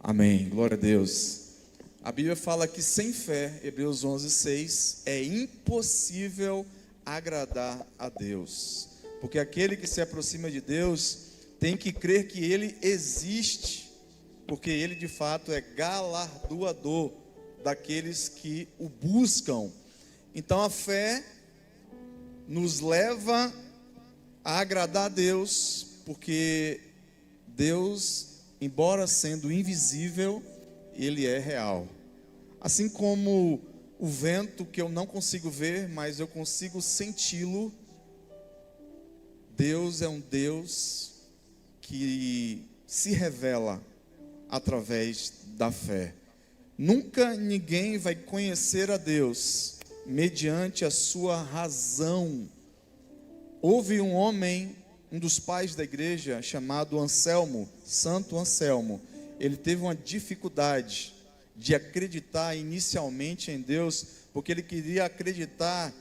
Amém, glória a Deus. A Bíblia fala que sem fé, Hebreus 11:6, é impossível agradar a Deus. Porque aquele que se aproxima de Deus tem que crer que Ele existe, porque Ele de fato é galardoador daqueles que o buscam. Então a fé nos leva a agradar a Deus, porque Deus, embora sendo invisível, Ele é real. Assim como o vento que eu não consigo ver, mas eu consigo senti-lo, Deus é um Deus que se revela através da fé. Nunca ninguém vai conhecer a Deus mediante a sua razão. Houve um homem, um dos pais da igreja, chamado Anselmo, Santo Anselmo. Ele teve uma dificuldade de acreditar inicialmente em Deus, porque ele queria acreditar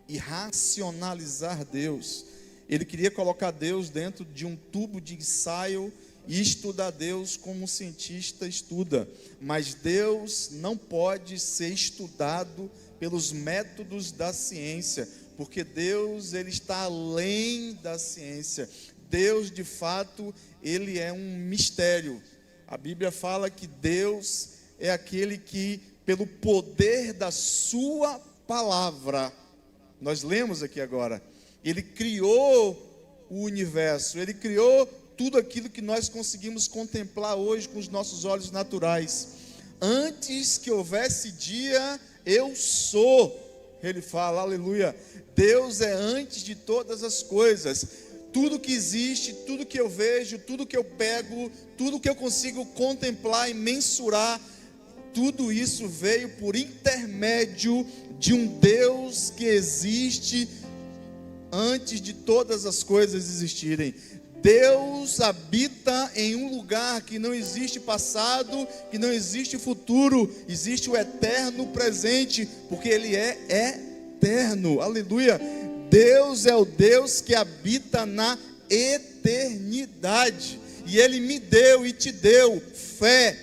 e racionalizar Deus. Ele queria colocar Deus dentro de um tubo de ensaio e estudar Deus como um cientista estuda. Mas Deus não pode ser estudado pelos métodos da ciência, porque Deus, Ele está além da ciência. Deus, de fato, Ele é um mistério. A Bíblia fala que Deus é aquele que, pelo poder da sua palavra, nós lemos aqui agora, Ele criou o universo, Ele criou tudo aquilo que nós conseguimos contemplar hoje com os nossos olhos naturais. Antes que houvesse dia, eu sou. Ele fala, aleluia. Deus é antes de todas as coisas. Tudo que existe, tudo que eu vejo, tudo que eu pego, tudo que eu consigo contemplar e mensurar, tudo isso veio por intermédio de um Deus que existe antes de todas as coisas existirem. Deus habita em um lugar que não existe passado, que não existe futuro, existe o eterno presente, porque Ele é eterno, aleluia. Deus é o Deus que habita na eternidade, e Ele me deu e te deu fé.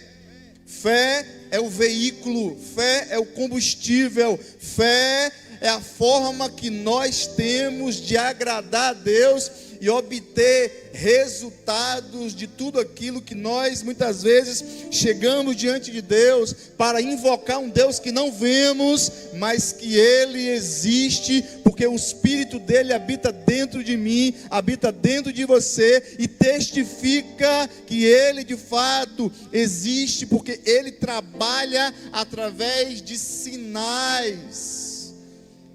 Fé é o veículo, fé é o combustível, fé é a forma que nós temos de agradar a Deus e obter resultados de tudo aquilo que nós muitas vezes chegamos diante de Deus para invocar um Deus que não vemos, mas que Ele existe, porque o Espírito dEle habita dentro de mim, habita dentro de você e testifica que Ele de fato existe, porque Ele trabalha através de sinais,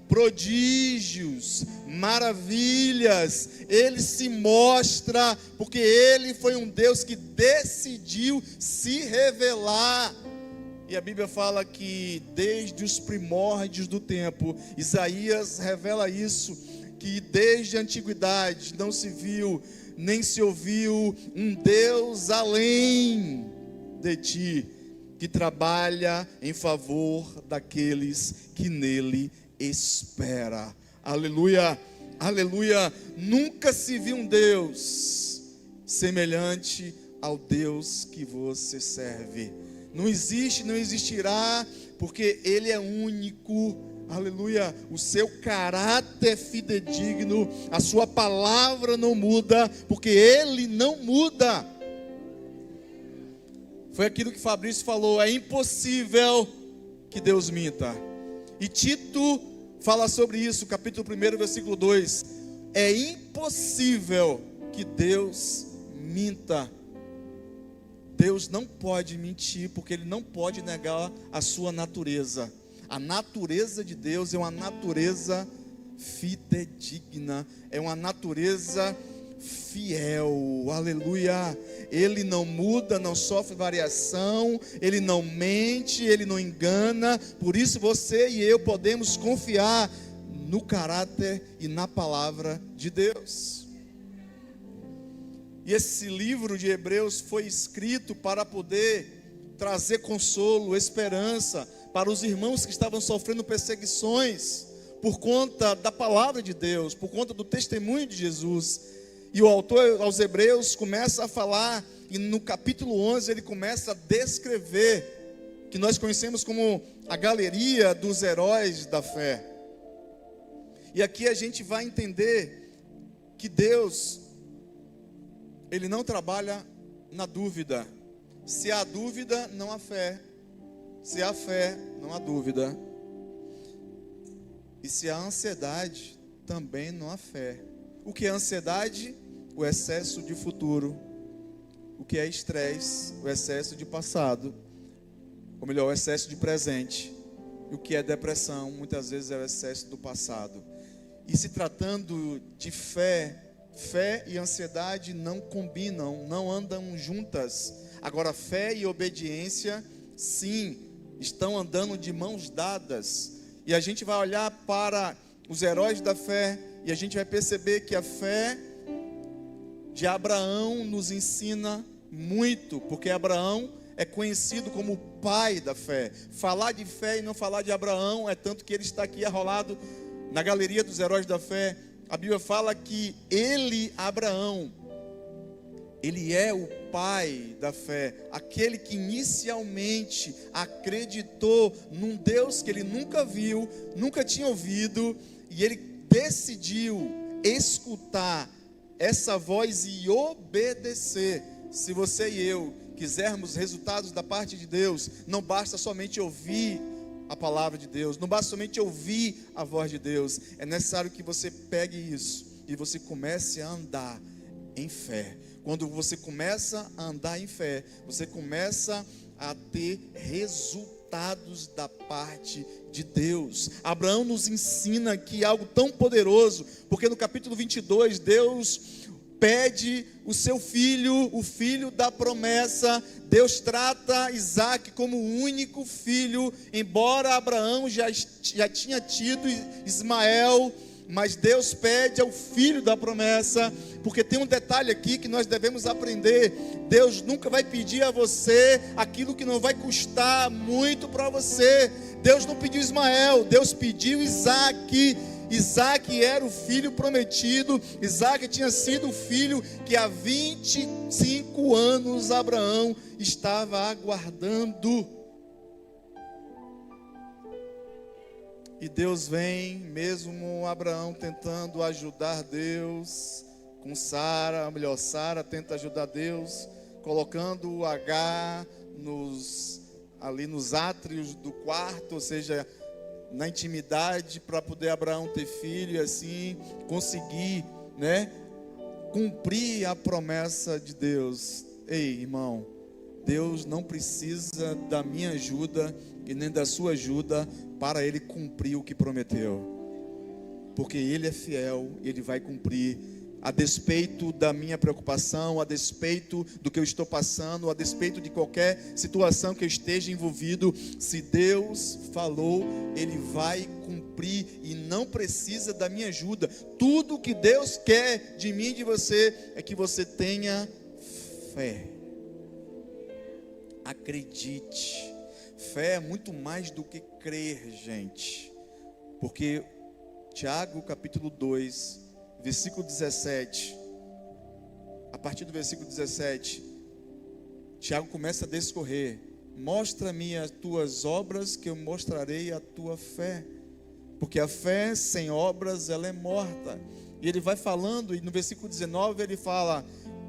prodígios, maravilhas. Ele se mostra, porque Ele foi um Deus que decidiu se revelar. E a Bíblia fala que desde os primórdios do tempo, Isaías revela isso, que desde a antiguidade não se viu, nem se ouviu um Deus além de ti, que trabalha em favor daqueles que nele espera. Aleluia, aleluia. Nunca se viu um Deus semelhante ao Deus que você serve. Não existe, não existirá, porque Ele é único. Aleluia. O seu caráter é fidedigno, a sua palavra não muda, porque Ele não muda. Foi aquilo que Fabrício falou, é impossível que Deus minta. E Tito fala sobre isso, capítulo 1, versículo 2. É impossível que Deus minta. Deus não pode mentir, porque Ele não pode negar a sua natureza. A natureza de Deus é uma natureza fidedigna, é uma natureza fiel, aleluia. Ele não muda, não sofre variação, Ele não mente, Ele não engana. Por isso você e eu podemos confiar no caráter e na palavra de Deus. E esse livro de Hebreus foi escrito para poder trazer consolo, esperança para os irmãos que estavam sofrendo perseguições por conta da palavra de Deus, por conta do testemunho de Jesus. E o autor aos Hebreus começa a falar E no capítulo 11 ele começa a descrever, que nós conhecemos como a galeria dos heróis da fé. E aqui a gente vai entender que Deus, Ele não trabalha na dúvida. Se há dúvida, não há fé. Se há fé, não há dúvida. E se há ansiedade, também não há fé. O que é ansiedade? O excesso de futuro. O que é estresse? O excesso de passado. Ou melhor, o excesso de presente. E o que é depressão? Muitas vezes é o excesso do passado. E se tratando de fé, fé e ansiedade não combinam, não andam juntas. Agora, fé e obediência, sim, estão andando de mãos dadas. E a gente vai olhar para os heróis da fé e a gente vai perceber que a fé de Abraão nos ensina muito, porque Abraão é conhecido como o pai da fé. Falar de fé e não falar de Abraão é tanto que ele está aqui arrolado na galeria dos heróis da fé. A Bíblia fala que ele, Abraão, ele é o pai da fé, aquele que inicialmente acreditou num Deus que ele nunca viu, nunca tinha ouvido, e ele decidiu escutar essa voz e obedecer. Se você e eu quisermos resultados da parte de Deus, não basta somente ouvir a palavra de Deus, não basta somente ouvir a voz de Deus, é necessário que você pegue isso e você comece a andar em fé. Quando você começa a andar em fé, você começa a ter resultados da parte de Deus. Abraão nos ensina aqui algo tão poderoso, porque no capítulo 22, Deus pede o seu filho, o filho da promessa. Deus trata Isaac como o único filho, embora Abraão já tinha tido Ismael, mas Deus pede ao filho da promessa, porque tem um detalhe aqui que nós devemos aprender. Deus nunca vai pedir a você aquilo que não vai custar muito para você. Deus não pediu Ismael, Deus pediu Isaac. Isaac era o filho prometido. Isaac tinha sido o filho que há 25 anos Abraão estava aguardando. E Deus vem, mesmo Abraão tentando ajudar Deus com Sara, melhor, Sara tenta ajudar Deus, colocando o Agar ali nos átrios do quarto, ou seja, na intimidade, para poder Abraão ter filho e assim conseguir, cumprir a promessa de Deus. Ei, irmão, Deus não precisa da minha ajuda e nem da sua ajuda para Ele cumprir o que prometeu, porque Ele é fiel, Ele vai cumprir, a despeito da minha preocupação, a despeito do que eu estou passando, a despeito de qualquer situação que eu esteja envolvido. Se Deus falou, Ele vai cumprir e não precisa da minha ajuda. Tudo que Deus quer de mim e de você é que você tenha fé. Acredite. Fé é muito mais do que crer, gente, porque Tiago capítulo 2, versículo 17, a partir do versículo 17, Tiago começa a discorrer: mostra-me as tuas obras, que eu mostrarei a tua fé, porque a fé sem obras, ela é morta. E ele vai falando, e no versículo 19 ele fala: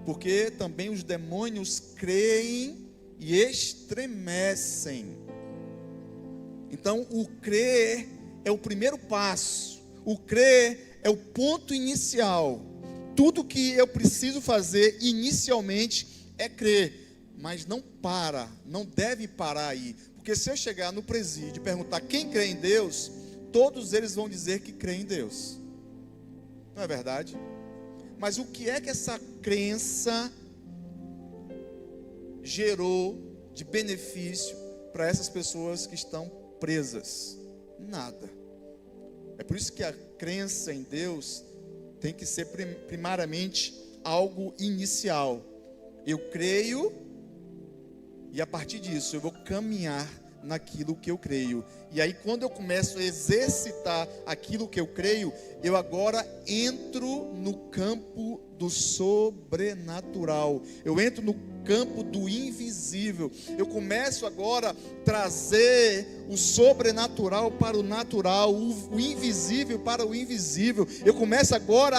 porque também os demônios creem e estremecem. Então o crer é o primeiro passo, o crer é o ponto inicial. Tudo que eu preciso fazer inicialmente é crer, mas não deve parar aí, porque se eu chegar no presídio e perguntar quem crê em Deus, todos eles vão dizer que crê em Deus, não é verdade? Mas o que é que essa crença gerou de benefício para essas pessoas que estão presas? Nada. É por isso que a crença em Deus tem que ser primariamente algo inicial. Eu creio e a partir disso eu vou caminhar naquilo que eu creio. E aí quando eu começo a exercitar aquilo que eu creio, eu agora entro no campo do sobrenatural. Eu entro no campo do invisível. Eu começo agora a trazer o sobrenatural para o natural, o invisível para o invisível. Eu começo agora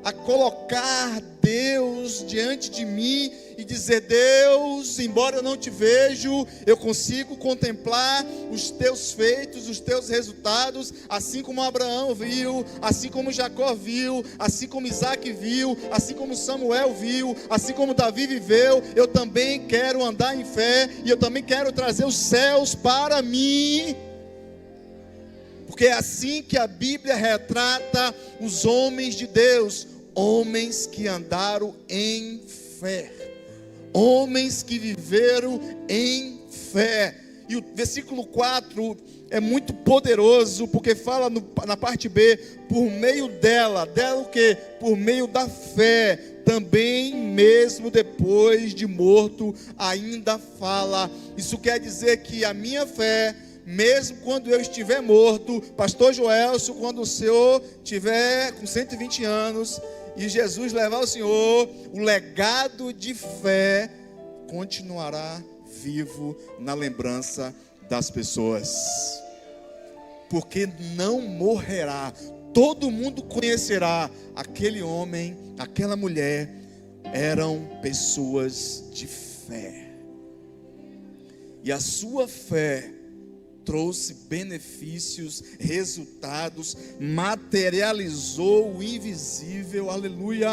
a colocar Deus diante de mim e dizer: Deus, embora eu não te vejo, eu consigo contemplar os teus feitos, os teus resultados, assim como Abraão viu, assim como Jacó viu, assim como Isaac viu, assim como Samuel viu, assim como Davi viveu. Eu também quero andar em fé, e eu também quero trazer os céus para mim, porque é assim que a Bíblia retrata os homens de Deus, homens que andaram em fé, homens que viveram em fé. E o versículo 4 é muito poderoso, porque fala na parte B, por meio dela o quê? Por meio da fé, também mesmo depois de morto, ainda fala. Isso quer dizer que a minha fé, mesmo quando eu estiver morto, pastor Joelson, quando o senhor estiver com 120 anos, e Jesus levar o senhor, o legado de fé continuará vivo na lembrança das pessoas, porque não morrerá. Todo mundo conhecerá aquele homem, aquela mulher, eram pessoas de fé, e a sua fé trouxe benefícios, resultados, materializou o invisível. Aleluia.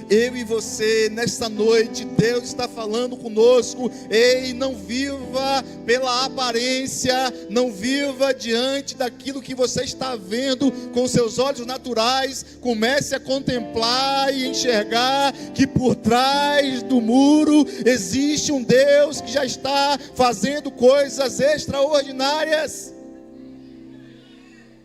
Eu e você, nesta noite, Deus está falando conosco. Ei, não viva pela aparência, não viva diante daquilo que você está vendo com seus olhos naturais. Comece a contemplar e enxergar que por trás do muro existe um Deus que já está fazendo coisas extraordinárias.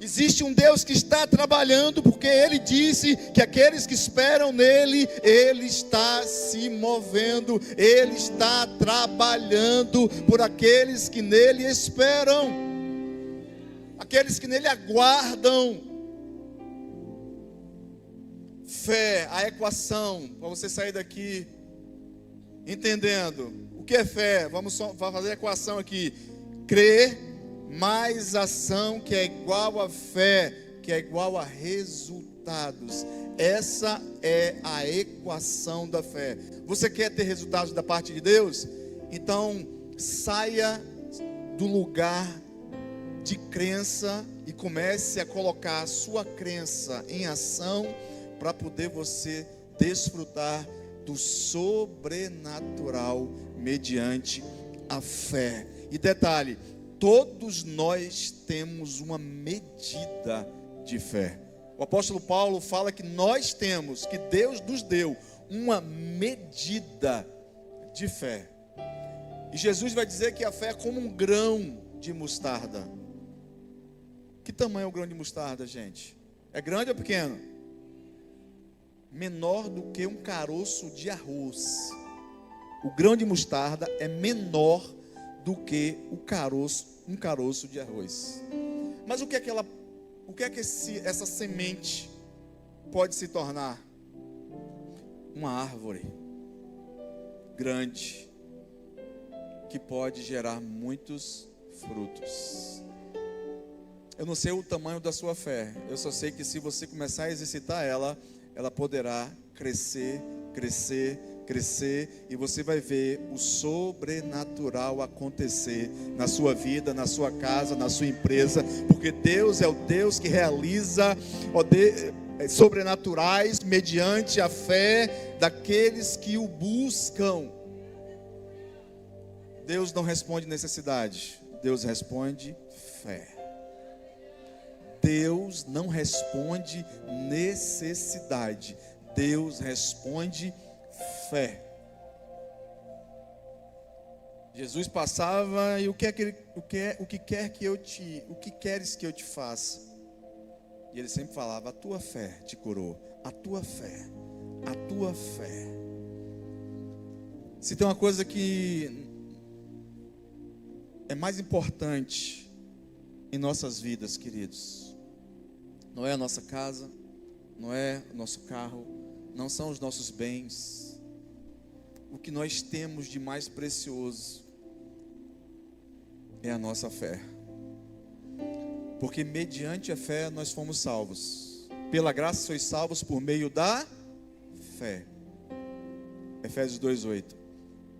Existe um Deus que está trabalhando, porque Ele disse que aqueles que esperam nele, Ele está se movendo, Ele está trabalhando por aqueles que nele esperam, aqueles que nele aguardam. Fé, a equação, para você sair daqui entendendo o que é fé. Vamos fazer a equação aqui: crer mais ação, que é igual a fé, que é igual a resultados. Essa é a equação da fé. Você quer ter resultados da parte de Deus? Então saia do lugar de crença e comece a colocar a sua crença em ação, para poder você desfrutar do sobrenatural mediante a fé. E detalhe, todos nós temos uma medida de fé. O apóstolo Paulo fala que nós temos, que Deus nos deu uma medida de fé. E Jesus vai dizer que a fé é como um grão de mostarda. Que tamanho é o grão de mostarda, gente? É grande ou pequeno? Menor do que um caroço de arroz. O grão de mostarda é menor do que um caroço de arroz. Mas o que é que essa semente pode se tornar? Uma árvore grande, que pode gerar muitos frutos. Eu não sei o tamanho da sua fé, eu só sei que se você começar a exercitar ela poderá crescer, crescer, crescer, e você vai ver o sobrenatural acontecer na sua vida, na sua casa, na sua empresa, porque Deus é o Deus que realiza sobrenaturais mediante a fé daqueles que o buscam. Deus não responde necessidade, Deus responde fé. Deus não responde necessidade, Deus responde fé. Jesus passava e o que queres que eu te faça? E ele sempre falava: a tua fé te curou, a tua fé, a tua fé. Se tem uma coisa que é mais importante em nossas vidas, queridos, não é a nossa casa, não é o nosso carro, não são os nossos bens. o que nós temos de mais precioso é a nossa fé. Porque mediante a fé nós fomos salvos. Pela graça sois salvos por meio da fé. Efésios 2:8.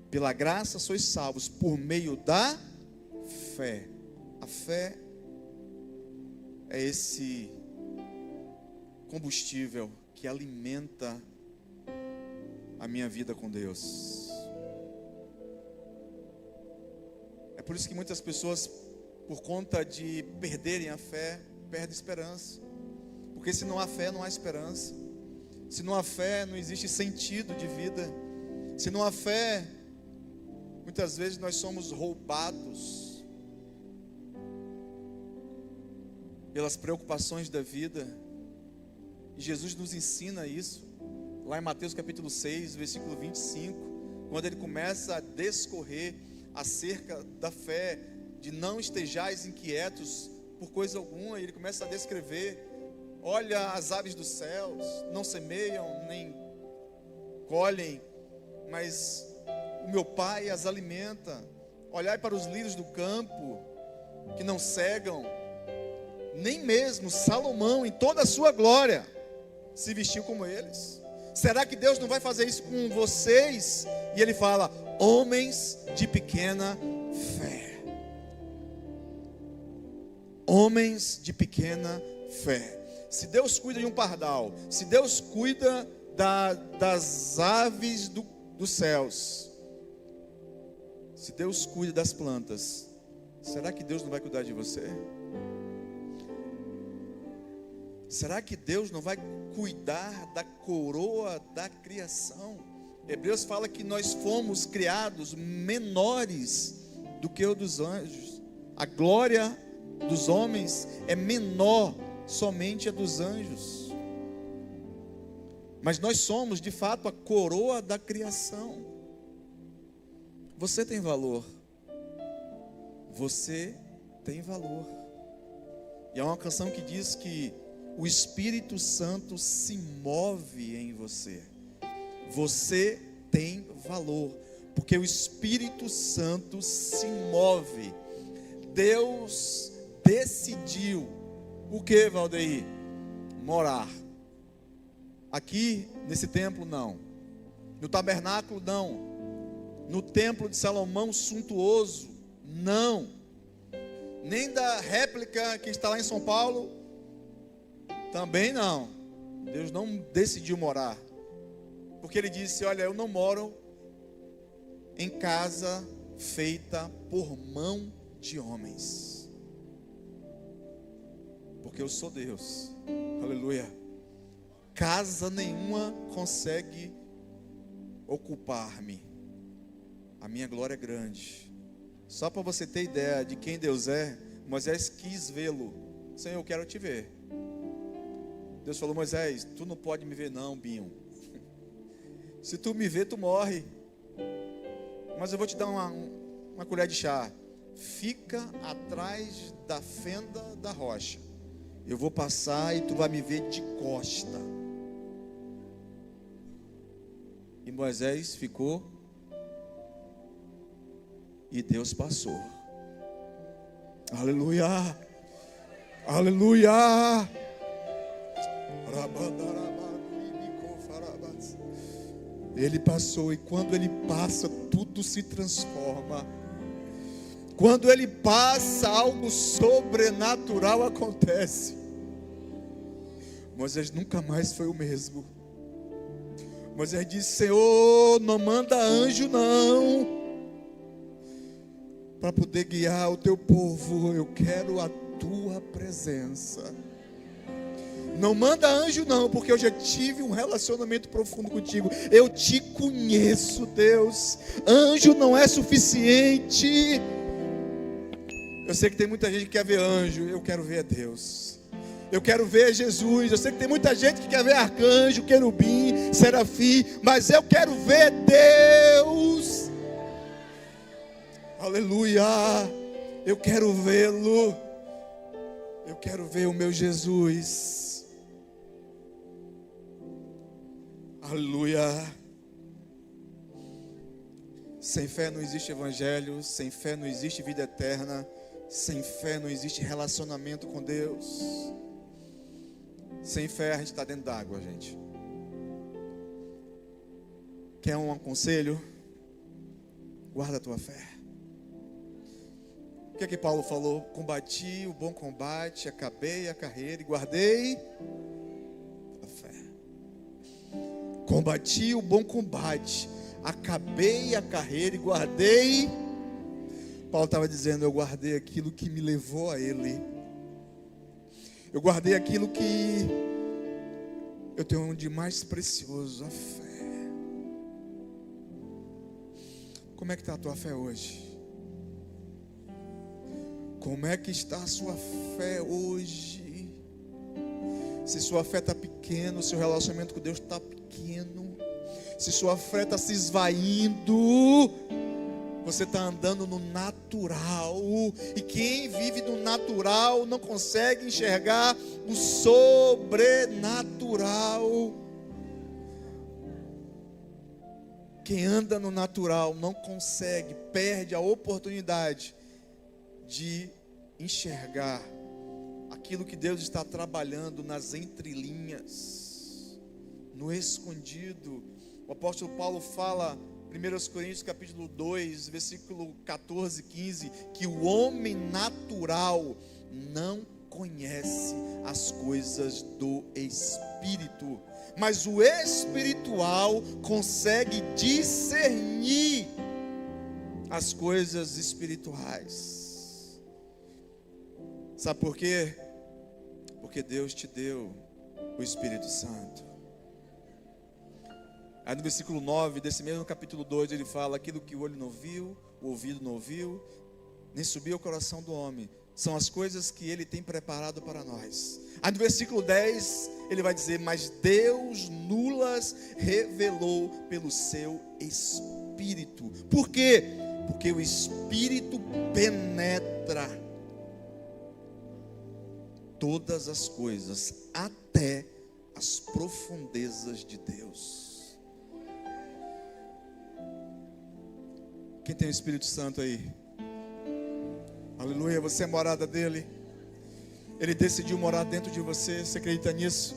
Pela graça sois salvos por meio da fé. A fé é esse combustível que alimenta a minha vida com Deus. É por isso que muitas pessoas, por conta de perderem a fé, perdem esperança. Porque se não há fé, não há esperança. Se não há fé, não existe sentido de vida. Se não há fé, muitas vezes nós somos roubados pelas preocupações da vida. E Jesus nos ensina isso, lá em Mateus capítulo 6, versículo 25, quando ele começa a discorrer acerca da fé, de não estejais inquietos por coisa alguma. E ele começa a descrever: olha as aves dos céus, não semeiam, nem colhem, mas o meu Pai as alimenta. Olhai para os lírios do campo, que não cegam, nem mesmo Salomão em toda a sua glória se vestiu como eles. Será que Deus não vai fazer isso com vocês? E ele fala: homens de pequena fé. Homens de pequena fé. Se Deus cuida de um pardal, se Deus cuida das aves dos céus, se Deus cuida das plantas, será que Deus não vai cuidar de você? Será que Deus não vai cuidar da coroa da criação? Hebreus fala que nós fomos criados menores do que o dos anjos. A glória dos homens é menor somente a dos anjos. Mas nós somos de fato a coroa da criação. Você tem valor. Você tem valor. E há uma canção que diz que o Espírito Santo se move em você. Você tem valor, porque o Espírito Santo se move. Deus decidiu o que, Valdeir? Morar. Aqui, nesse templo, não. No tabernáculo, não. No templo de Salomão suntuoso, não. Nem da réplica que está lá em São Paulo, também não. Deus não decidiu morar, porque ele disse: olha, eu não moro em casa feita por mão de homens, porque eu sou Deus. Aleluia. Casa nenhuma consegue ocupar-me. A minha glória é grande. Só para você ter ideia de quem Deus é, Moisés quis vê-lo. Senhor, eu quero te ver. Deus falou: Moisés, tu não pode me ver não, Binho. Se tu me ver, tu morre. Mas eu vou te dar uma colher de chá. Fica atrás da fenda da rocha. Eu vou passar e tu vai me ver de costa. E Moisés ficou, e Deus passou. Aleluia. Aleluia. Ele passou, e quando ele passa, tudo se transforma. Quando ele passa, algo sobrenatural acontece. Moisés nunca mais foi o mesmo. Moisés disse: Senhor, não manda anjo não, para poder guiar o teu povo. Eu quero a tua presença. Não manda anjo não, porque eu já tive um relacionamento profundo contigo. Eu te conheço, Deus. Anjo não é suficiente. Eu sei que tem muita gente que quer ver anjo. Eu quero ver a Deus. Eu quero ver Jesus. Eu sei que tem muita gente que quer ver arcanjo, querubim, serafim, mas eu quero ver Deus. Aleluia. Eu quero vê-lo. Eu quero ver o meu Jesus. Aleluia. Sem fé não existe evangelho, sem fé não existe vida eterna, sem fé não existe relacionamento com Deus. Sem fé a gente está dentro d'água, gente. Quer um conselho? Guarda a tua fé. O que é que Paulo falou? Combati o bom combate, acabei a carreira e guardei a fé. Combati o bom combate, acabei a carreira e guardei. Paulo estava dizendo, eu guardei aquilo que me levou a Ele. Eu guardei aquilo que eu tenho de mais precioso, a fé. Como é que está a tua fé hoje? Como é que está a sua fé hoje? Se sua fé está pequena, seu relacionamento com Deus está pequeno, se sua fé está se esvaindo, você está andando no natural, e quem vive no natural não consegue enxergar o sobrenatural. Quem anda no natural não consegue, perde a oportunidade de enxergar aquilo que Deus está trabalhando nas entrelinhas, no escondido. O apóstolo Paulo fala, 1 Coríntios capítulo 2, versículo 14 e 15, que o homem natural não conhece as coisas do Espírito, mas o espiritual consegue discernir as coisas espirituais. Sabe por quê? Porque Deus te deu o Espírito Santo. Aí no versículo 9 desse mesmo capítulo 2 ele fala, aquilo que o olho não viu, o ouvido não ouviu, nem subiu ao coração do homem, são as coisas que Ele tem preparado para nós. Aí no versículo 10 ele vai dizer, mas Deus nulas revelou pelo seu Espírito. Por quê? Porque o Espírito penetra todas as coisas, até as profundezas de Deus. Quem tem o Espírito Santo aí? Aleluia, você é morada dele. Ele decidiu morar dentro de você, você acredita nisso?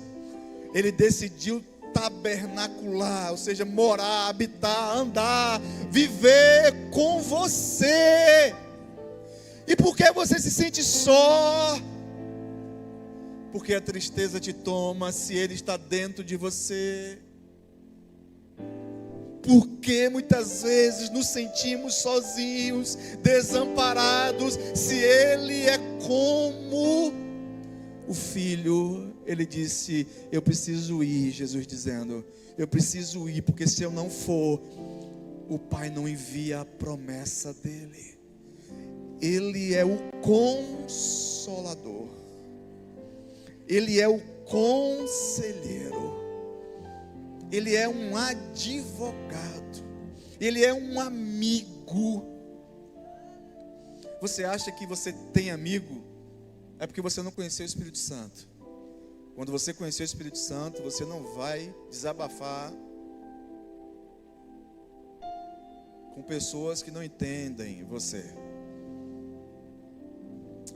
Ele decidiu tabernacular, ou seja, morar, habitar, andar, viver com você. E por que você se sente só? Porque a tristeza te toma se Ele está dentro de você. Porque muitas vezes nos sentimos sozinhos, desamparados, se Ele é como o Filho. Ele disse, eu preciso ir, Jesus dizendo, eu preciso ir, porque se eu não for, o Pai não envia a promessa dEle. Ele é o Consolador. Ele é o conselheiro, Ele é um advogado, Ele é um amigo. Você acha que você tem amigo? É porque você não conheceu o Espírito Santo. Quando você conhecer o Espírito Santo, você não vai desabafar com pessoas que não entendem você.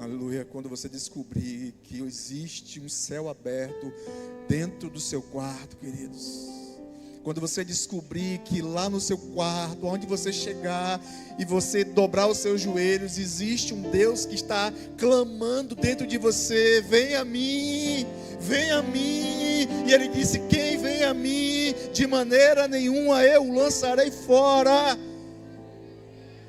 Aleluia, quando você descobrir que existe um céu aberto dentro do seu quarto, queridos. Quando você descobrir que lá no seu quarto, onde você chegar e você dobrar os seus joelhos, existe um Deus que está clamando dentro de você, vem a mim, vem a mim. E Ele disse, quem vem a mim, de maneira nenhuma eu o lançarei fora.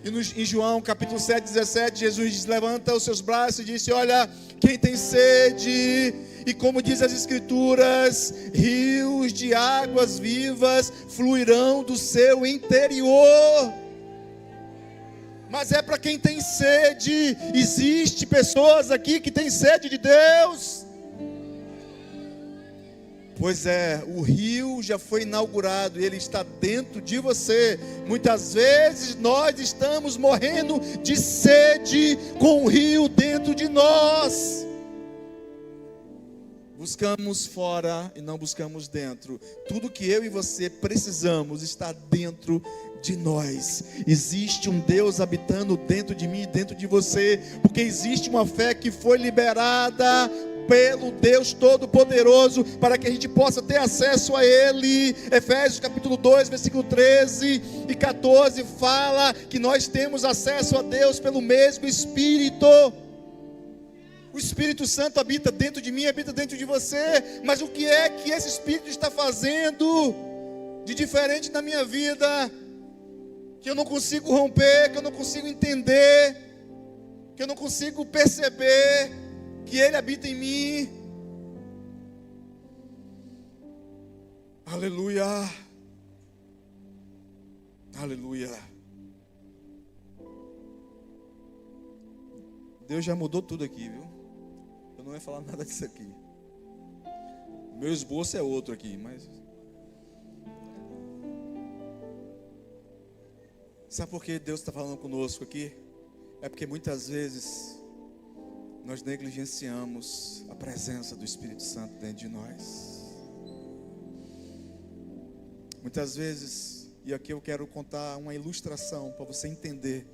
E em João capítulo 7, 17, Jesus diz, levanta os seus braços e disse, olha, quem tem sede, e como diz as Escrituras, rios de águas vivas fluirão do seu interior. Mas é para quem tem sede. Existe pessoas aqui que têm sede de Deus. Pois é, o rio já foi inaugurado e ele está dentro de você. Muitas vezes nós estamos morrendo de sede com o rio dentro de nós. Buscamos fora e não buscamos dentro. Tudo que eu e você precisamos está dentro de nós. Existe um Deus habitando dentro de mim e dentro de você, porque existe uma fé que foi liberada pelo Deus Todo-Poderoso, para que a gente possa ter acesso a Ele. Efésios capítulo 2, versículo 13 e 14, fala que nós temos acesso a Deus pelo mesmo Espírito. O Espírito Santo habita dentro de mim, habita dentro de você, mas o que é que esse Espírito está fazendo de diferente na minha vida, que eu não consigo romper, que eu não consigo entender, que eu não consigo perceber que Ele habita em mim? Aleluia, aleluia. Deus já mudou tudo aqui, viu? Eu não ia falar nada disso aqui. Meu esboço é outro aqui, mas... Sabe por que Deus está falando conosco aqui? É porque muitas vezes nós negligenciamos a presença do Espírito Santo dentro de nós. Muitas vezes, e aqui eu quero contar uma ilustração para você entender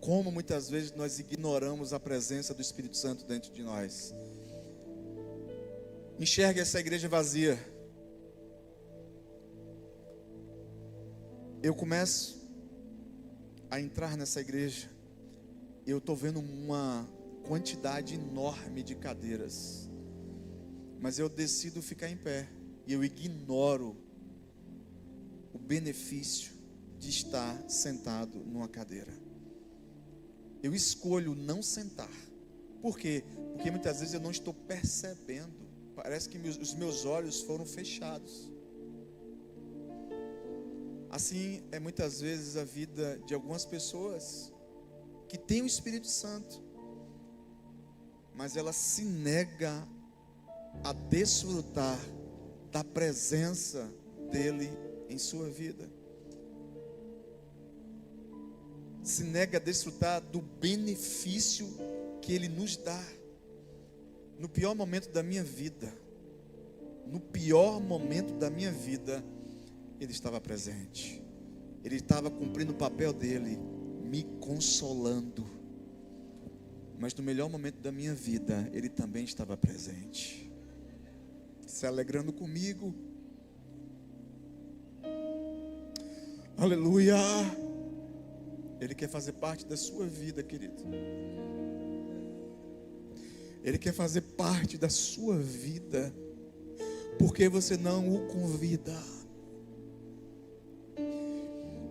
como muitas vezes nós ignoramos a presença do Espírito Santo dentro de nós. Enxergue essa igreja vazia. Eu começo a entrar nessa igreja, eu estou vendo uma quantidade enorme de cadeiras, mas eu decido ficar em pé, e eu ignoro o benefício de estar sentado numa cadeira. Eu escolho não sentar. Por quê? Porque muitas vezes eu não estou percebendo, parece que os meus olhos foram fechados. Assim é muitas vezes a vida de algumas pessoas que têm o Espírito Santo, mas ela se nega a desfrutar da presença dele em sua vida. Se nega a desfrutar do benefício que ele nos dá. No pior momento da minha vida, ele estava presente. Ele estava cumprindo o papel dele, me consolando. Mas no melhor momento da minha vida, ele também estava presente, se alegrando comigo. Aleluia. Ele quer fazer parte da sua vida, querido. Ele quer fazer parte da sua vida. Por que você não o convida?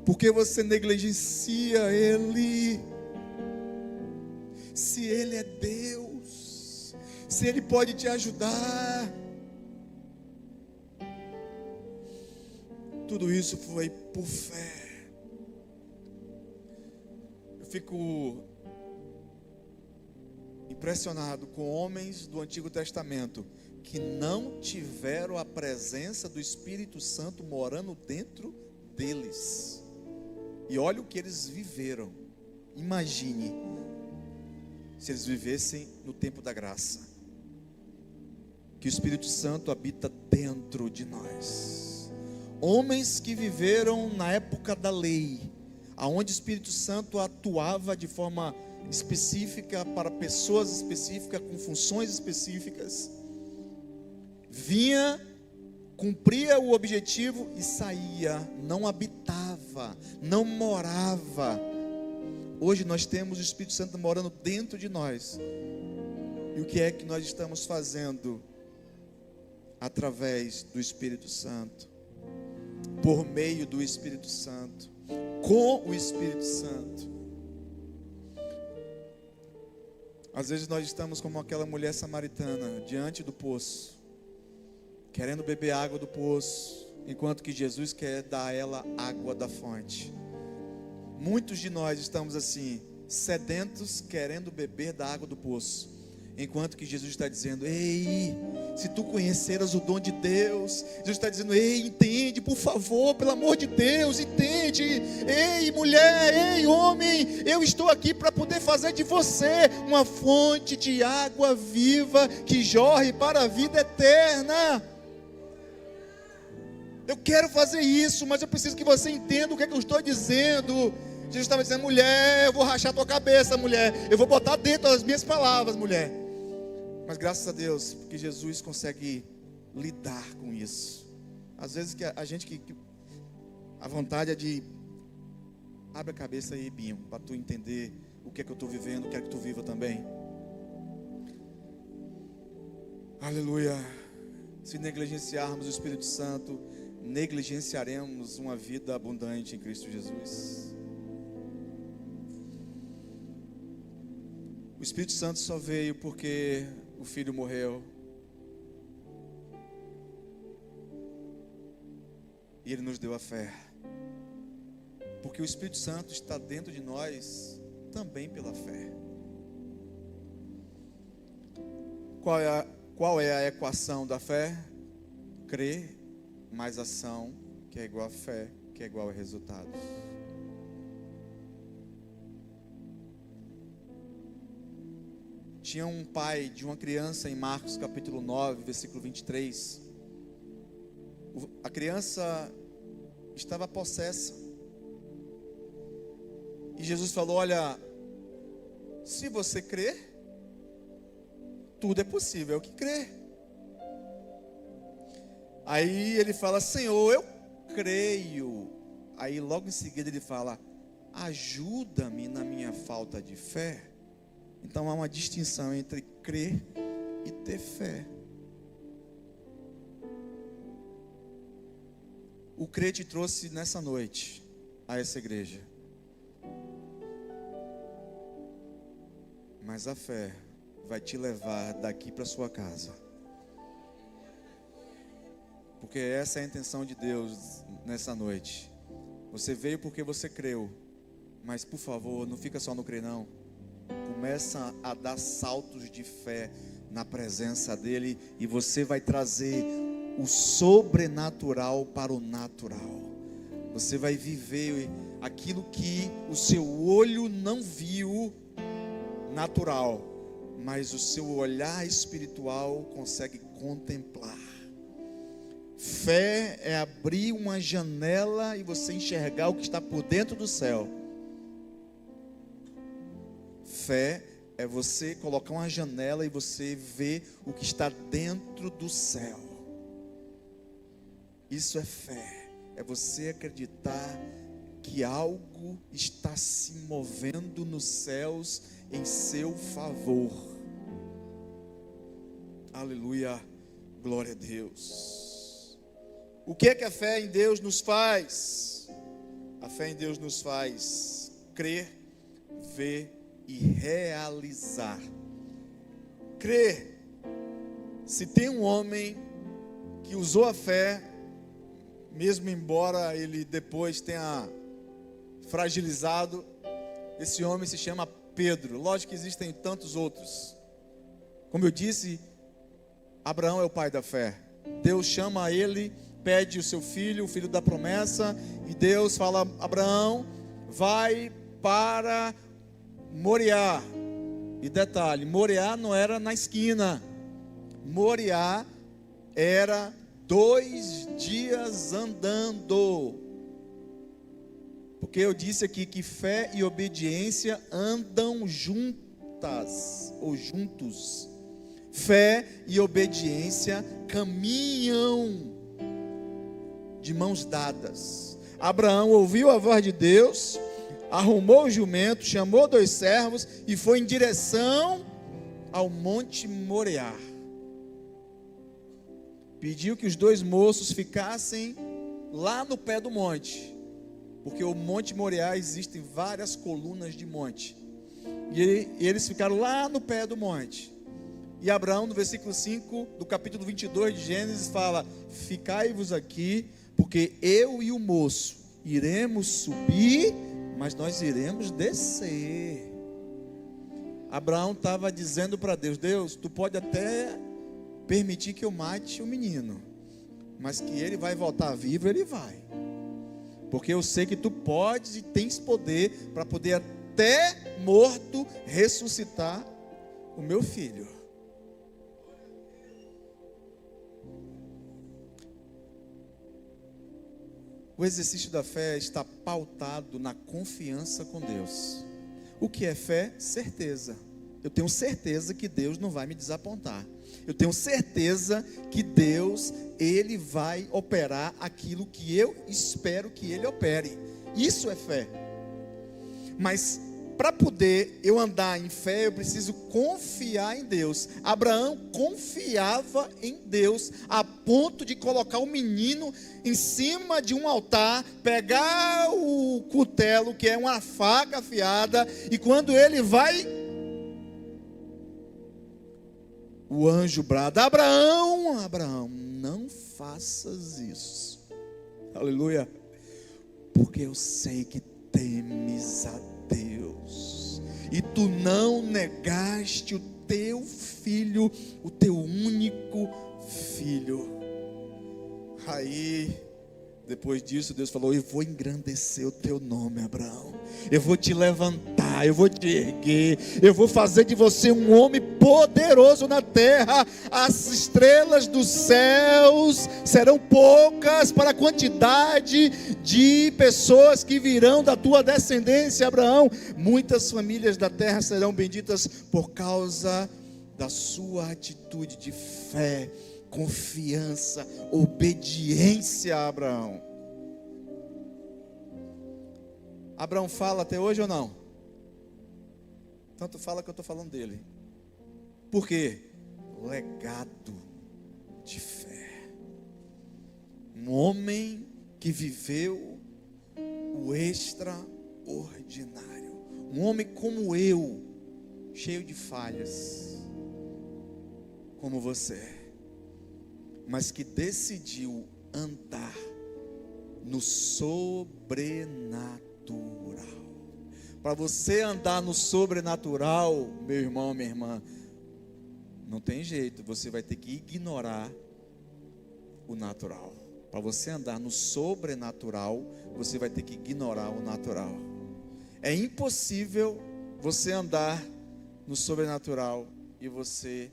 Por que você negligencia Ele? Se Ele é Deus, se Ele pode te ajudar. Tudo isso foi por fé. Eu fico impressionado com homens do Antigo Testamento que não tiveram a presença do Espírito Santo morando dentro deles. E olha o que eles viveram. Imagine se eles vivessem no tempo da graça, que o Espírito Santo habita dentro de nós. Homens que viveram na época da lei, aonde o Espírito Santo atuava de forma específica para pessoas específicas, com funções específicas, vinha, cumpria o objetivo e saía, não habitava, não morava. Hoje nós temos o Espírito Santo morando dentro de nós. E o que é que nós estamos fazendo através do Espírito Santo? Por meio do Espírito Santo, com o Espírito Santo. Às vezes nós estamos como aquela mulher samaritana diante do poço, querendo beber água do poço, enquanto que Jesus quer dar a ela água da fonte. Muitos de nós estamos assim, sedentos, querendo beber da água do poço, enquanto que Jesus está dizendo: ei, se tu conheceras o dom de Deus. Jesus está dizendo: ei, entende, por favor, pelo amor de Deus, entende. Ei, mulher, ei, homem, eu estou aqui para poder fazer de você uma fonte de água viva que jorre para a vida eterna. Eu quero fazer isso, mas eu preciso que você entenda o que é que eu estou dizendo. Jesus estava dizendo: mulher, eu vou rachar tua cabeça, mulher. Eu vou botar dentro as minhas palavras, mulher. Mas graças a Deus, porque Jesus consegue lidar com isso. Às vezes que a gente a vontade é de abre a cabeça aí, Binho, para tu entender o que é que eu estou vivendo, quero que tu viva também. Aleluia. Se negligenciarmos o Espírito Santo, negligenciaremos uma vida abundante em Cristo Jesus. O Espírito Santo só veio porque o Filho morreu. E Ele nos deu a fé. Porque o Espírito Santo está dentro de nós também pela fé. Qual é a equação da fé? Crer mais ação, que é igual a fé, que é igual a resultados. Tinha um pai de uma criança em Marcos capítulo 9, versículo 23. A criança estava possessa. E Jesus falou: olha, se você crer, tudo é possível, é o que crer. Aí ele fala: Senhor, eu creio. Aí logo em seguida ele fala: ajuda-me na minha falta de fé. Então há uma distinção entre crer e ter fé. O crer te trouxe nessa noite a essa igreja. Mas a fé vai te levar daqui para sua casa. Porque essa é a intenção de Deus nessa noite. Você veio porque você creu. Mas por favor, não fica só no crer não. Começa a dar saltos de fé na presença dEle. E você vai trazer o sobrenatural para o natural. Você vai viver aquilo que o seu olho não viu natural, mas o seu olhar espiritual consegue contemplar. Fé é abrir uma janela e você enxergar o que está por dentro do céu. Fé é você colocar uma janela e você ver o que está dentro do céu. Isso é fé. É você acreditar que algo está se movendo nos céus em seu favor. Aleluia, glória a Deus. O que é que a fé em Deus nos faz? A fé em Deus nos faz crer, ver e realizar. Crer. Se tem um homem que usou a fé, mesmo embora ele depois tenha fragilizado, esse homem se chama Pedro. Lógico que existem tantos outros. Como eu disse, Abraão é o pai da fé. Deus chama ele, pede o seu filho, o filho da promessa, e Deus fala: Abraão, vai para Moriá. E detalhe, Moriá não era na esquina. Moriá era 2 dias andando. Porque eu disse aqui que fé e obediência andam juntas ou juntos. Fé e obediência caminham de mãos dadas. Abraão ouviu a voz de Deus, arrumou o jumento, chamou 2 servos e foi em direção ao Monte Moriá. Pediu que os 2 moços ficassem lá no pé do monte. Porque o Monte Moriá existem várias colunas de monte. E eles ficaram lá no pé do monte. E Abraão, no versículo 5 do capítulo 22 de Gênesis, fala: ficai-vos aqui, porque eu e o moço iremos subir, mas nós iremos descer. Abraão estava dizendo para Deus: Deus, tu pode até permitir que eu mate o menino, mas que ele vai voltar vivo, ele vai. Porque eu sei que tu podes e tens poder para poder até morto ressuscitar o meu filho. O exercício da fé está pautado na confiança com Deus. O que é fé? Certeza. Eu tenho certeza que Deus não vai me desapontar. Eu tenho certeza que Deus, Ele vai operar aquilo que eu espero que Ele opere. Isso é fé. Mas para poder eu andar em fé, eu preciso confiar em Deus. Abraão confiava em Deus, a ponto de colocar o menino em cima de um altar, pegar o cutelo, que é uma faca afiada, e quando ele vai, o anjo brada: Abraão, Abraão, não faças isso. Aleluia. Porque eu sei que temes a Deus, e tu não negaste o teu filho, o teu único filho. Aí, depois disso, Deus falou: eu vou engrandecer o teu nome, Abraão. Eu vou te levantar, eu vou te erguer, eu vou fazer de você um homem poderoso na terra. As estrelas dos céus serão poucas para a quantidade de pessoas que virão da tua descendência, Abraão. Muitas famílias da terra serão benditas por causa da sua atitude de fé, confiança, obediência a Abraão. Abraão fala até hoje ou não? Tanto fala que eu estou falando dele. Por quê? Legado de fé. Um homem que viveu o extraordinário. Um homem como eu, cheio de falhas, como você, mas que decidiu andar no sobrenatural. Para você andar no sobrenatural, meu irmão, minha irmã, não tem jeito, você vai ter que ignorar o natural. Para você andar no sobrenatural, você vai ter que ignorar o natural. É impossível você andar no sobrenatural e você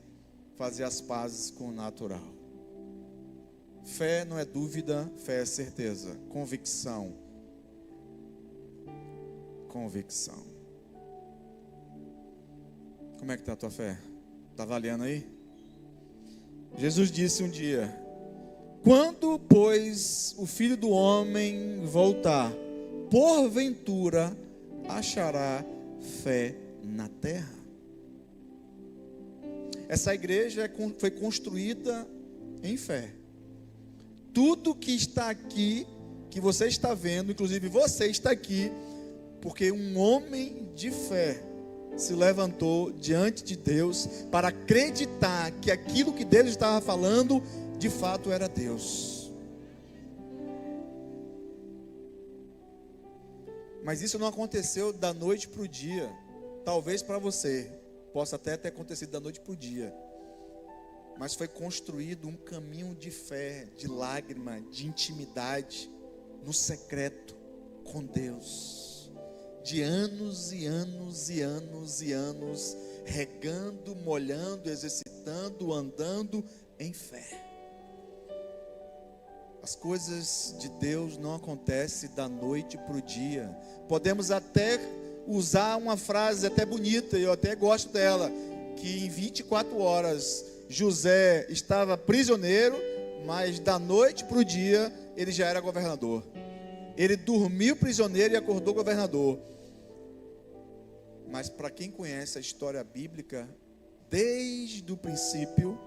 fazer as pazes com o natural. Fé não é dúvida, fé é certeza, convicção. Convicção. Como é que está a tua fé? Está avaliando aí? Jesus disse um dia: quando, pois, o Filho do Homem voltar, porventura achará fé na terra? Essa igreja foi construída em fé. Tudo que está aqui, que você está vendo, inclusive você está aqui, porque um homem de fé se levantou diante de Deus para acreditar que aquilo que Deus estava falando, de fato era Deus. Mas isso não aconteceu da noite para o dia. Talvez para você possa até ter acontecido da noite para o dia. Mas foi construído um caminho de fé, de lágrima, de intimidade, no secreto com Deus. De anos e anos e anos e anos, regando, molhando, exercitando, andando em fé. As coisas de Deus não acontecem da noite para o dia. Podemos até usar uma frase até bonita, eu até gosto dela, que em 24 horas José estava prisioneiro, mas da noite para o dia ele já era governador. Ele dormiu prisioneiro e acordou governador. Mas para quem conhece a história bíblica, desde o princípio,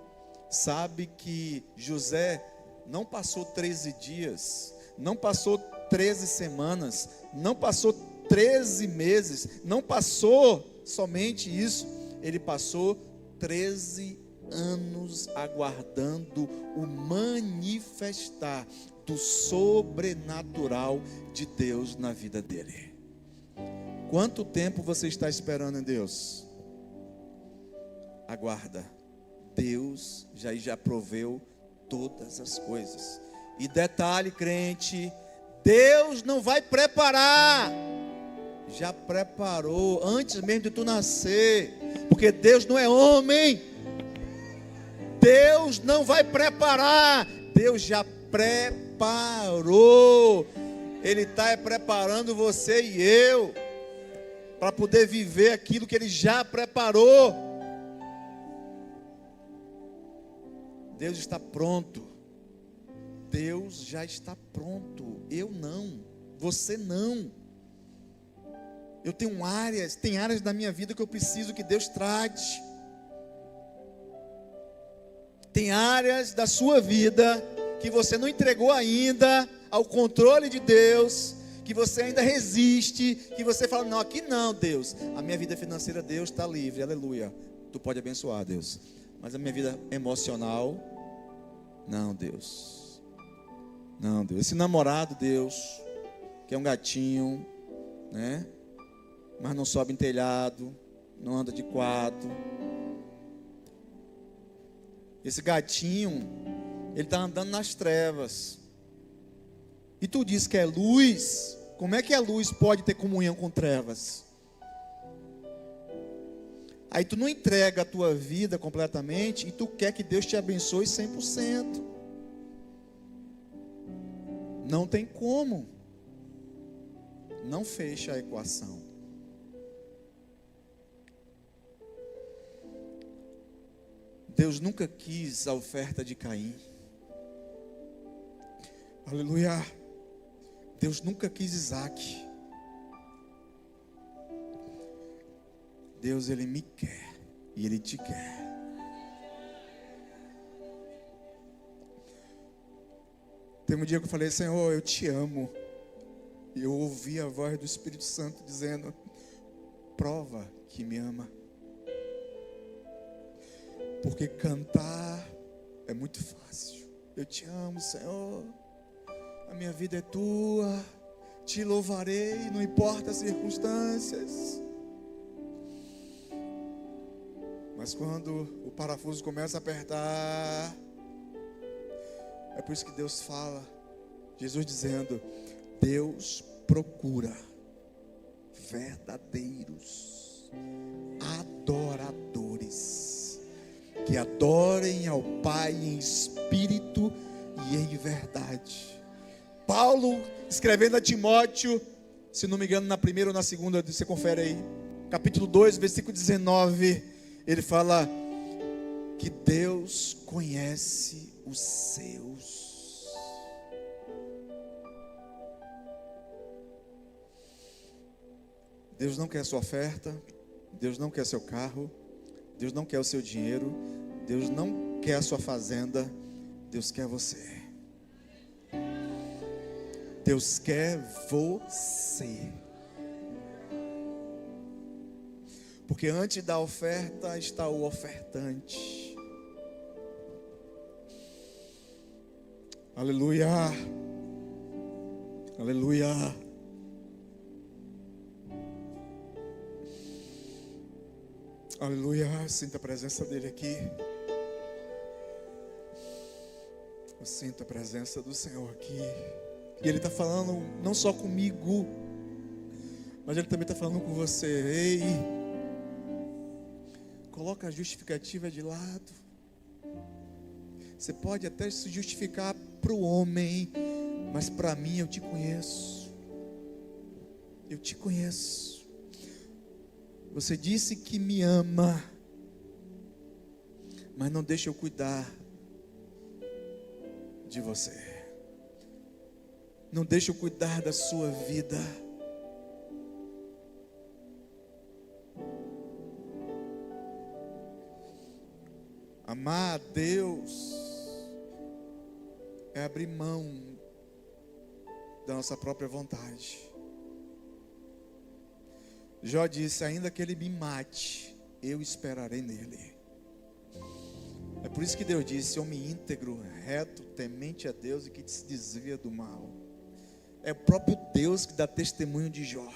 sabe que José não passou 13 dias, não passou 13 semanas, não passou 13 meses, não passou somente isso, ele passou 13 anos aguardando o manifestar do sobrenatural de Deus na vida dele. Quanto tempo você está esperando em Deus? Aguarda. Deus já proveu todas as coisas. E detalhe, crente, Deus não vai preparar. Já preparou antes mesmo de tu nascer. Porque Deus não é homem. Deus não vai preparar. Deus já preparou. Ele está preparando você e eu para poder viver aquilo que Ele já preparou. Deus está pronto. Deus já está pronto. Eu não. Você não. Eu tenho tem áreas da minha vida que eu preciso que Deus trate. Tem áreas da sua vida que você não entregou ainda ao controle de Deus, que você ainda resiste, que você fala, não, aqui não, Deus. A minha vida financeira, Deus está livre, aleluia. Tu pode abençoar, Deus. Mas a minha vida emocional, não, Deus. Não, Deus. Esse namorado, Deus, que é um gatinho, né? Mas não sobe em telhado, não anda de quatro. Esse gatinho, ele está andando nas trevas. E tu diz que é luz. Como é que a luz pode ter comunhão com trevas? Aí tu não entrega a tua vida completamente e tu quer que Deus te abençoe 100%. Não tem como. Não fecha a equação. Deus nunca quis a oferta de Caim. Aleluia. Deus nunca quis Isaac. Deus, Ele me quer e Ele te quer. Tem um dia que eu falei, Senhor, eu te amo. E eu ouvi a voz do Espírito Santo dizendo, prova que me ama. Porque cantar é muito fácil. Eu te amo, Senhor. A minha vida é tua. Te louvarei, não importa as circunstâncias. Mas quando o parafuso começa a apertar, é por isso que Deus fala, Jesus dizendo, Deus procura verdadeiros adoradores, que adorem ao Pai em espírito e em verdade. Paulo, escrevendo a Timóteo, se não me engano, na primeira ou na segunda, você confere aí, capítulo 2, versículo 19, ele fala que Deus conhece os seus. Deus não quer a sua oferta, Deus não quer seu carro, Deus não quer o seu dinheiro, Deus não quer a sua fazenda, Deus quer você. Deus quer você. Porque antes da oferta está o ofertante. Aleluia. Aleluia. Aleluia. Sinta a presença dele aqui. Eu sinto a presença do Senhor aqui. E Ele está falando não só comigo, mas Ele também está falando com você. Ei, coloca a justificativa de lado. Você pode até se justificar para o homem, mas para mim eu te conheço. Eu te conheço. Você disse que me ama, mas não deixa eu cuidar de você. Não deixa eu cuidar da sua vida. Amar a Deus é abrir mão da nossa própria vontade. Jó disse, ainda que ele me mate, eu esperarei nele. É por isso que Deus disse, homem íntegro, reto, temente a Deus e que se desvia do mal. É o próprio Deus que dá testemunho de Jó.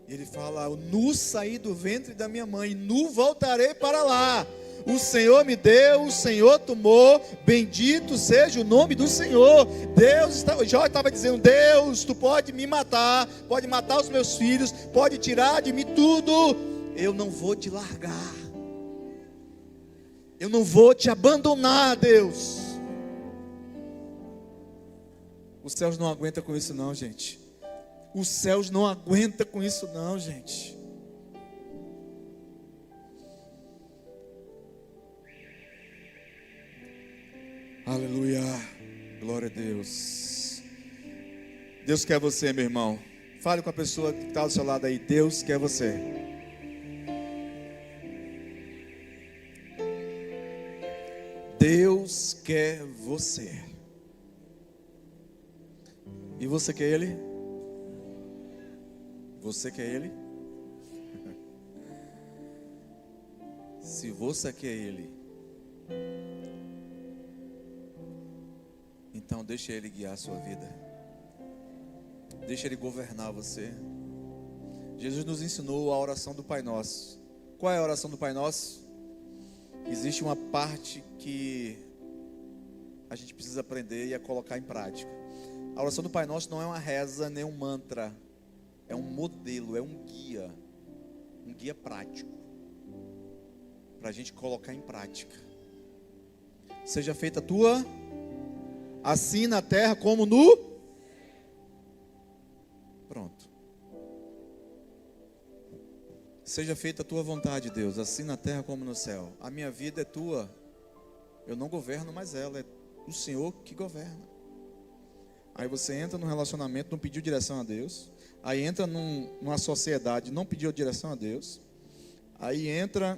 Ele fala, nu saí do ventre da minha mãe, nu voltarei para lá. O Senhor me deu, o Senhor tomou, bendito seja o nome do Senhor. Jó estava dizendo, Deus, tu pode me matar, pode matar os meus filhos, pode tirar de mim tudo, eu não vou te largar. Eu não vou te abandonar, Deus. Os céus não aguentam com isso não, gente. Os céus não aguentam com isso não, gente. Aleluia. Glória a Deus. Deus quer você, meu irmão. Fale com a pessoa que está do seu lado aí. Deus quer você. Deus quer você. E você quer Ele? Você quer Ele? Se você quer Ele, então deixa Ele guiar a sua vida. Deixa Ele governar você. Jesus nos ensinou a oração do Pai Nosso. Qual é a oração do Pai Nosso? Existe uma parte que a gente precisa aprender e a colocar em prática. A oração do Pai Nosso não é uma reza nem um mantra. É um modelo, é um guia prático, para a gente colocar em prática. Seja feita a tua, assim na terra como no... Pronto. Seja feita a tua vontade, Deus, assim na terra como no céu. A minha vida é tua. Eu não governo mais ela, é o Senhor que governa. Aí você entra num relacionamento, não pediu direção a Deus. Aí entra numa sociedade, não pediu direção a Deus. Aí entra,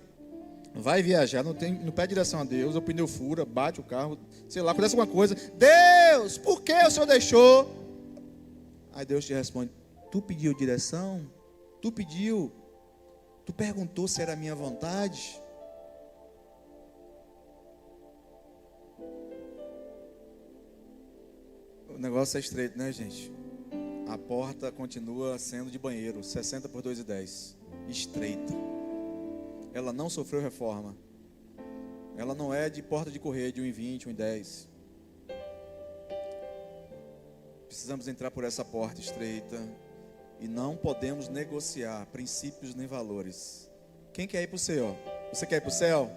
vai viajar, não pede direção a Deus. O pneu fura, bate o carro, sei lá, acontece alguma coisa. Deus, por que o Senhor deixou? Aí Deus te responde: tu pediu direção? Tu pediu? Tu perguntou se era a minha vontade? O negócio é estreito, né, gente? A porta continua sendo de banheiro, 60 por 2,10. Estreita. Ela não sofreu reforma. Ela não é de porta de correio de 1,20, 1,10. Precisamos entrar por essa porta estreita. E não podemos negociar princípios nem valores. Quem quer ir para o céu? Você quer ir para o céu?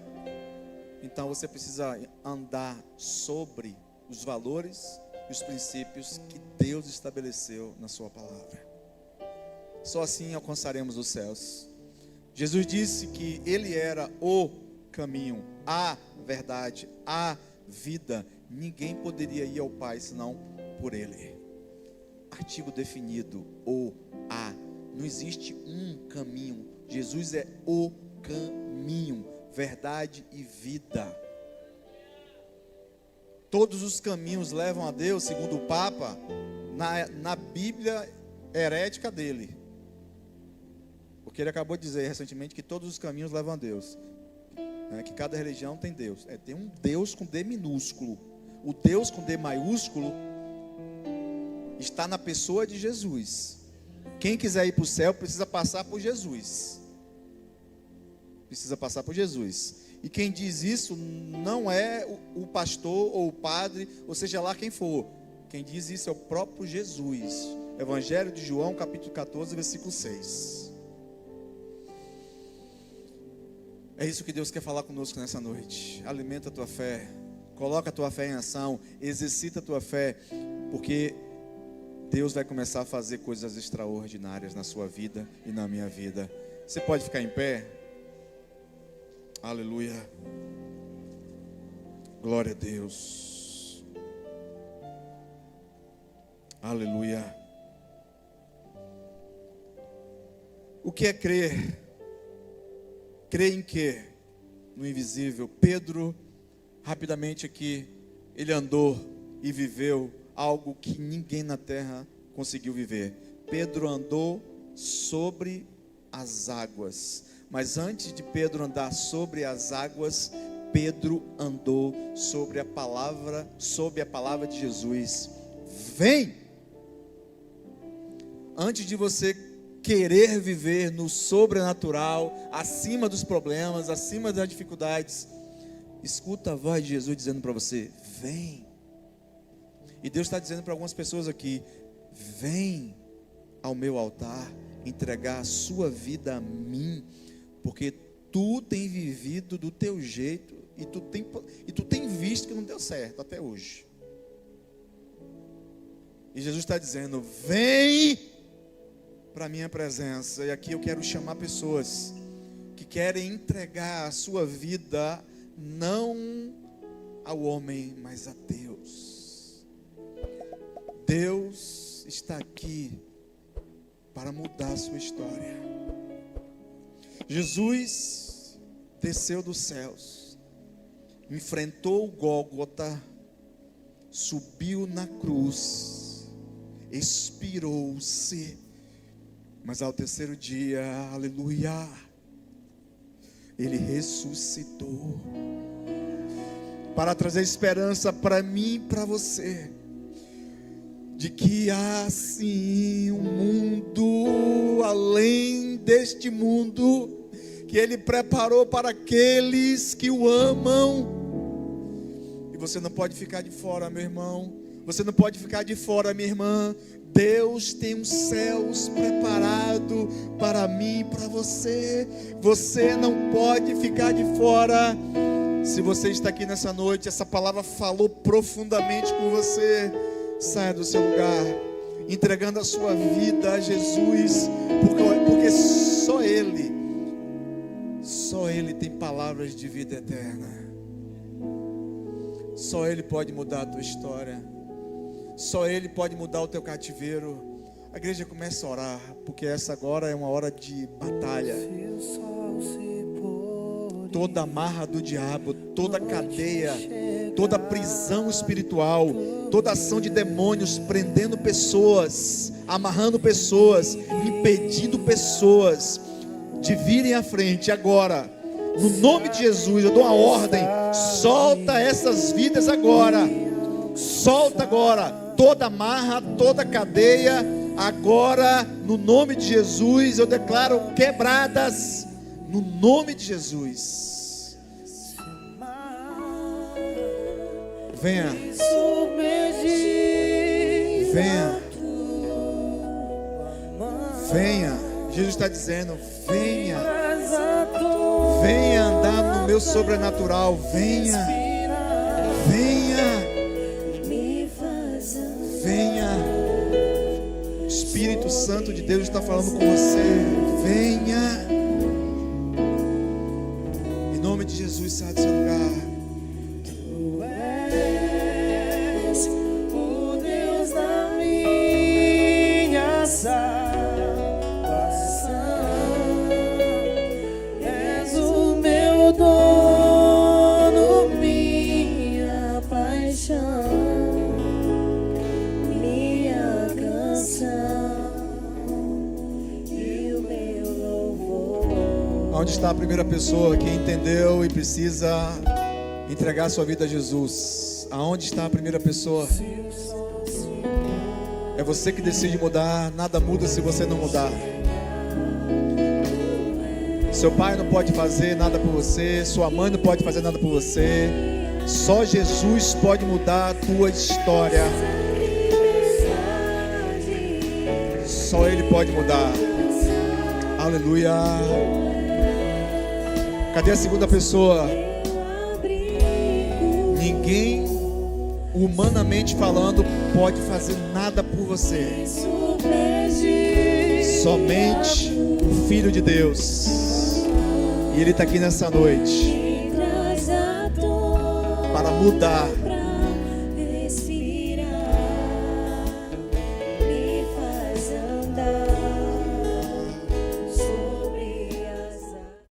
Então você precisa andar sobre os valores e os princípios que Deus estabeleceu na sua palavra. Só assim alcançaremos os céus. Jesus disse que Ele era o caminho, a verdade, a vida. Ninguém poderia ir ao Pai senão por Ele. Artigo definido, o, a. Não existe um caminho. Jesus é o caminho, verdade e vida. Todos os caminhos levam a Deus, segundo o Papa, na Bíblia herética dele. Porque ele acabou de dizer recentemente que todos os caminhos levam a Deus. Que cada religião tem Deus. Tem um Deus com D minúsculo. O Deus com D maiúsculo está na pessoa de Jesus. Quem quiser ir para o céu precisa passar por Jesus. Precisa passar por Jesus. E quem diz isso não é o pastor ou o padre, ou seja lá quem for. Quem diz isso é o próprio Jesus. Evangelho de João, capítulo 14, versículo 6. É isso que Deus quer falar conosco nessa noite. Alimenta a tua fé. Coloca a tua fé em ação. Exercita a tua fé. Porque Deus vai começar a fazer coisas extraordinárias na sua vida e na minha vida. Você pode ficar em pé? Aleluia. Glória a Deus. Aleluia. O que é crer? Crer em quê? No invisível. Pedro, rapidamente aqui, ele andou e viveu algo que ninguém na terra conseguiu viver. Pedro andou sobre as águas. Mas antes de Pedro andar sobre as águas, Pedro andou sobre a palavra de Jesus. Vem! Antes de você querer viver no sobrenatural, acima dos problemas, acima das dificuldades, escuta a voz de Jesus dizendo para você: vem. E Deus está dizendo para algumas pessoas aqui: vem ao meu altar, entregar a sua vida a mim, porque tu tem vivido do teu jeito e tu tem visto que não deu certo até hoje. E Jesus está dizendo: vem para a minha presença. E aqui eu quero chamar pessoas que querem entregar a sua vida não ao homem, mas a Deus. Deus está aqui para mudar a sua história. Jesus desceu dos céus, enfrentou o Gólgota, subiu na cruz, expirou-se, mas ao terceiro dia, aleluia, Ele ressuscitou, para trazer esperança para mim e para você, de que há sim um mundo além deste mundo, que Ele preparou para aqueles que o amam. E você não pode ficar de fora, meu irmão. Você não pode ficar de fora, minha irmã. Deus tem os céus preparado para mim e para você. Você não pode ficar de fora. Se você está aqui nessa noite, essa palavra falou profundamente com você, saia do seu lugar, entregando a sua vida a Jesus, porque só Ele tem palavras de vida eterna. Só Ele pode mudar a tua história. Só Ele pode mudar o teu cativeiro. A igreja começa a orar, porque essa agora é uma hora de batalha. Toda amarra do diabo, toda cadeia, toda prisão espiritual, toda ação de demônios prendendo pessoas, amarrando pessoas, impedindo pessoas de virem à frente agora, no nome de Jesus. Eu dou uma ordem: solta essas vidas agora, solta agora toda amarra, toda cadeia, agora no nome de Jesus. Eu declaro quebradas no nome de Jesus. Venha, venha, venha. Jesus está dizendo: venha, venha andar no meu sobrenatural. Venha, venha, venha. O Espírito Santo de Deus está falando com você. Venha, em nome de Jesus. Sai do seu lugar. Onde está a primeira pessoa que entendeu e precisa entregar sua vida a Jesus? Aonde está a primeira pessoa? É você que decide mudar. Nada muda se você não mudar. Seu pai não pode fazer nada por você, sua mãe não pode fazer nada por você. Só Jesus pode mudar a tua história. Só Ele pode mudar. Aleluia. Cadê a segunda pessoa? Ninguém, humanamente falando, pode fazer nada por você. Somente o Filho de Deus. E Ele está aqui nessa noite para mudar